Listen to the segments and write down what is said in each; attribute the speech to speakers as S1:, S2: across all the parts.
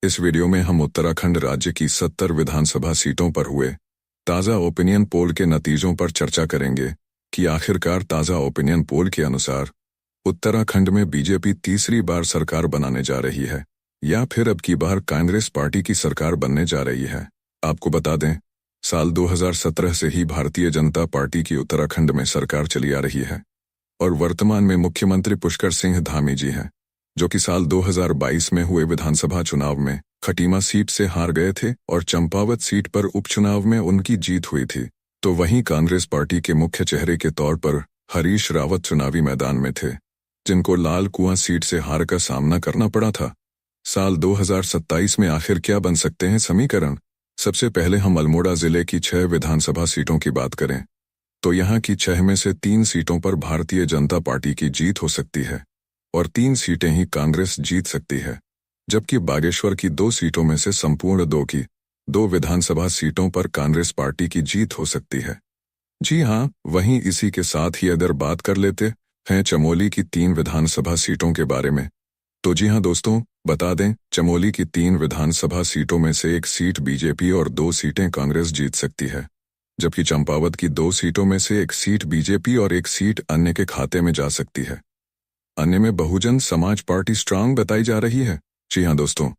S1: इस वीडियो में हम उत्तराखंड राज्य की 70 विधानसभा सीटों पर हुए ताज़ा ओपिनियन पोल के नतीजों पर चर्चा करेंगे कि आखिरकार ताज़ा ओपिनियन पोल के अनुसार उत्तराखंड में बीजेपी तीसरी बार सरकार बनाने जा रही है या फिर अब की बार कांग्रेस पार्टी की सरकार बनने जा रही है। आपको बता दें, साल 2017 से ही भारतीय जनता पार्टी की उत्तराखंड में सरकार चली आ रही है और वर्तमान में मुख्यमंत्री पुष्कर सिंह धामी जी हैं, जो कि साल 2022 में हुए विधानसभा चुनाव में खटीमा सीट से हार गए थे और चंपावत सीट पर उपचुनाव में उनकी जीत हुई थी। तो वहीं कांग्रेस पार्टी के मुख्य चेहरे के तौर पर हरीश रावत चुनावी मैदान में थे, जिनको लाल कुआं सीट से हार का सामना करना पड़ा था। साल 2027 में आखिर क्या बन सकते हैं समीकरण? सबसे पहले हम अल्मोड़ा जिले की 6 विधानसभा सीटों की बात करें तो यहाँ की 6 में से 3 सीटों पर भारतीय जनता पार्टी की जीत हो सकती है और 3 सीटें ही कांग्रेस जीत सकती है, जबकि बागेश्वर की 2 सीटों में से संपूर्ण 2 विधानसभा सीटों पर कांग्रेस पार्टी की जीत हो सकती है। जी हाँ, वहीं इसी के साथ ही अगर बात कर लेते हैं चमोली की 3 विधानसभा सीटों के बारे में, तो जी हाँ दोस्तों, बता दें चमोली की 3 विधानसभा सीटों में से 1 सीट बीजेपी और 2 सीटें कांग्रेस जीत सकती है, जबकि चंपावत की 2 सीटों में से 1 सीट बीजेपी और 1 सीट अन्य के खाते में जा सकती है। अन्य में बहुजन समाज पार्टी स्ट्रांग बताई जा रही है। जी हाँ दोस्तों,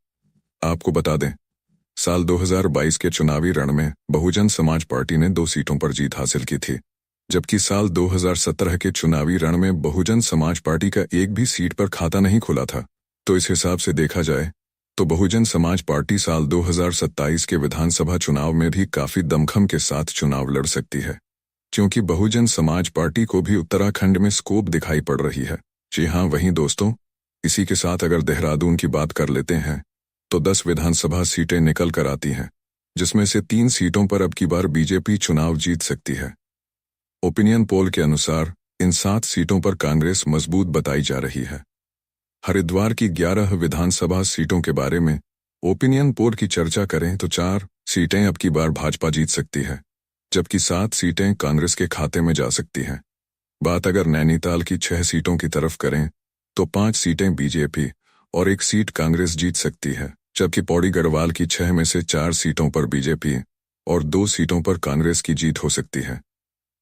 S1: आपको बता दें, साल 2022 के चुनावी रण में बहुजन समाज पार्टी ने 2 सीटों पर जीत हासिल की थी, जबकि साल 2017 के चुनावी रण में बहुजन समाज पार्टी का एक भी सीट पर खाता नहीं खुला था। तो इस हिसाब से देखा जाए तो बहुजन समाज पार्टी साल 2027 के विधानसभा चुनाव में भी काफी दमखम के साथ चुनाव लड़ सकती है, क्योंकि बहुजन समाज पार्टी को भी उत्तराखंड में स्कोप दिखाई पड़ रही है। जी हाँ, वहीं दोस्तों, इसी के साथ अगर देहरादून की बात कर लेते हैं तो 10 विधानसभा सीटें निकल कर आती हैं, जिसमें से 3 सीटों पर अब की बार बीजेपी चुनाव जीत सकती है। ओपिनियन पोल के अनुसार इन 7 सीटों पर कांग्रेस मजबूत बताई जा रही है। हरिद्वार की 11 विधानसभा सीटों के बारे में ओपिनियन पोल की चर्चा करें तो 4 सीटें अब की बार भाजपा जीत सकती है, जबकि 7 सीटें कांग्रेस के खाते में जा सकती हैं। बात अगर नैनीताल की 6 सीटों की तरफ करें तो 5 सीटें बीजेपी और 1 सीट कांग्रेस जीत सकती है, जबकि पौड़ी गढ़वाल की 6 में से 4 सीटों पर बीजेपी और 2 सीटों पर कांग्रेस की जीत हो सकती है।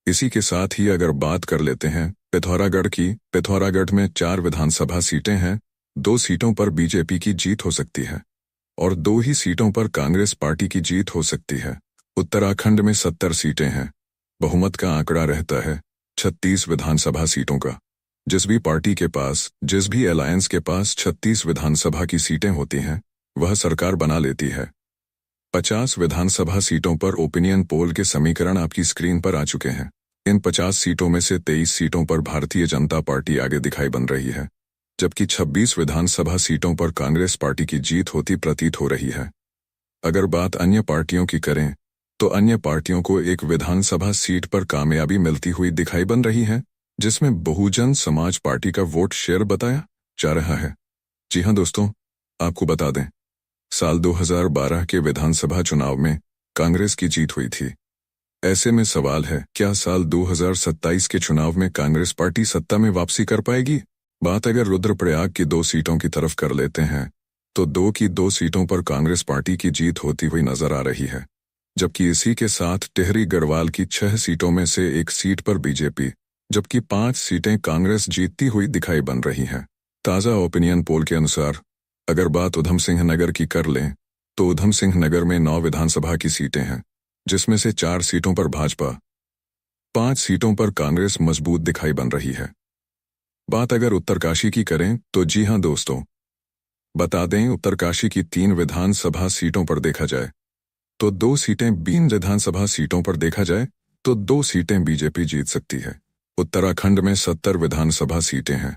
S1: इसी के साथ ही अगर बात कर लेते हैं पिथौरागढ़ में 4 विधानसभा सीटें हैं, 2 सीटों पर बीजेपी की जीत हो सकती है और 2 ही सीटों पर कांग्रेस पार्टी की जीत हो सकती है। उत्तराखंड में 70 सीटें हैं, बहुमत का आंकड़ा रहता है 36 विधानसभा सीटों का। जिस भी अलायंस के पास 36 विधानसभा की सीटें होती हैं, वह सरकार बना लेती है। 50 विधानसभा सीटों पर ओपिनियन पोल के समीकरण आपकी स्क्रीन पर आ चुके हैं। इन 50 सीटों में से 23 सीटों पर भारतीय जनता पार्टी आगे दिखाई बन रही है, जबकि 26 विधानसभा सीटों पर कांग्रेस पार्टी की जीत होती प्रतीत हो रही है। अगर बात अन्य पार्टियों की करें तो अन्य पार्टियों को एक विधानसभा सीट पर कामयाबी मिलती हुई दिखाई बन रही है, जिसमें बहुजन समाज पार्टी का वोट शेयर बताया जा रहा है। जी हाँ दोस्तों, आपको बता दें, साल 2012 के विधानसभा चुनाव में कांग्रेस की जीत हुई थी। ऐसे में सवाल है, क्या साल 2027 के चुनाव में कांग्रेस पार्टी सत्ता में वापसी कर पाएगी? बात अगर रुद्रप्रयाग की 2 सीटों की तरफ कर लेते हैं तो 2 की 2 सीटों पर कांग्रेस पार्टी की जीत होती हुई नजर आ रही है, जबकि इसी के साथ टिहरी गढ़वाल की 6 सीटों में से 1 सीट पर बीजेपी, जबकि 5 सीटें कांग्रेस जीतती हुई दिखाई बन रही हैं। ताज़ा ओपिनियन पोल के अनुसार अगर बात उधम सिंह नगर की कर लें तो उधम सिंह नगर में 9 विधानसभा की सीटें हैं, जिसमें से 4 सीटों पर भाजपा, 5 सीटों पर कांग्रेस मजबूत दिखाई बन रही है। बात अगर उत्तरकाशी की करें तो जी हाँ दोस्तों, बता दें उत्तरकाशी की 3 विधानसभा सीटों पर देखा जाए तो 2 सीटें विधानसभा सीटों पर देखा जाए तो 2 सीटें बीजेपी जीत सकती है। उत्तराखंड में 70 विधानसभा सीटें हैं।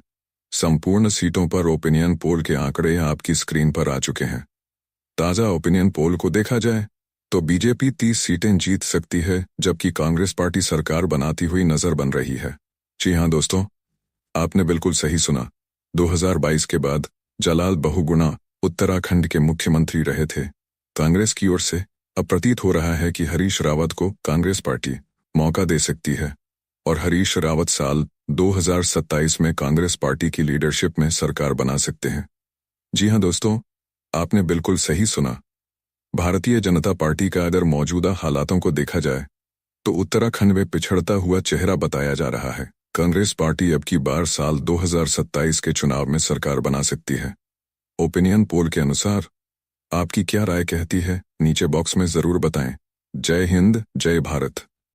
S1: संपूर्ण सीटों पर ओपिनियन पोल के आंकड़े आपकी स्क्रीन पर आ चुके हैं। ताज़ा ओपिनियन पोल को देखा जाए तो बीजेपी 30 सीटें जीत सकती है, जबकि कांग्रेस पार्टी सरकार बनाती हुई नजर बन रही है। जी हाँ दोस्तों, आपने बिल्कुल सही सुना। 2022 के बाद जलाल बहुगुणा उत्तराखंड के मुख्यमंत्री रहे थे। कांग्रेस की ओर से अब प्रतीत हो रहा है कि हरीश रावत को कांग्रेस पार्टी मौका दे सकती है और हरीश रावत साल 2027 में कांग्रेस पार्टी की लीडरशिप में सरकार बना सकते हैं। जी हाँ दोस्तों, आपने बिल्कुल सही सुना। भारतीय जनता पार्टी का अगर मौजूदा हालातों को देखा जाए तो उत्तराखंड में पिछड़ता हुआ चेहरा बताया जा रहा है। कांग्रेस पार्टी अब की बार साल 2027 के चुनाव में सरकार बना सकती है। ओपिनियन पोल के अनुसार आपकी क्या राय कहती है, नीचे बॉक्स में जरूर बताएं। जय हिंद, जय भारत।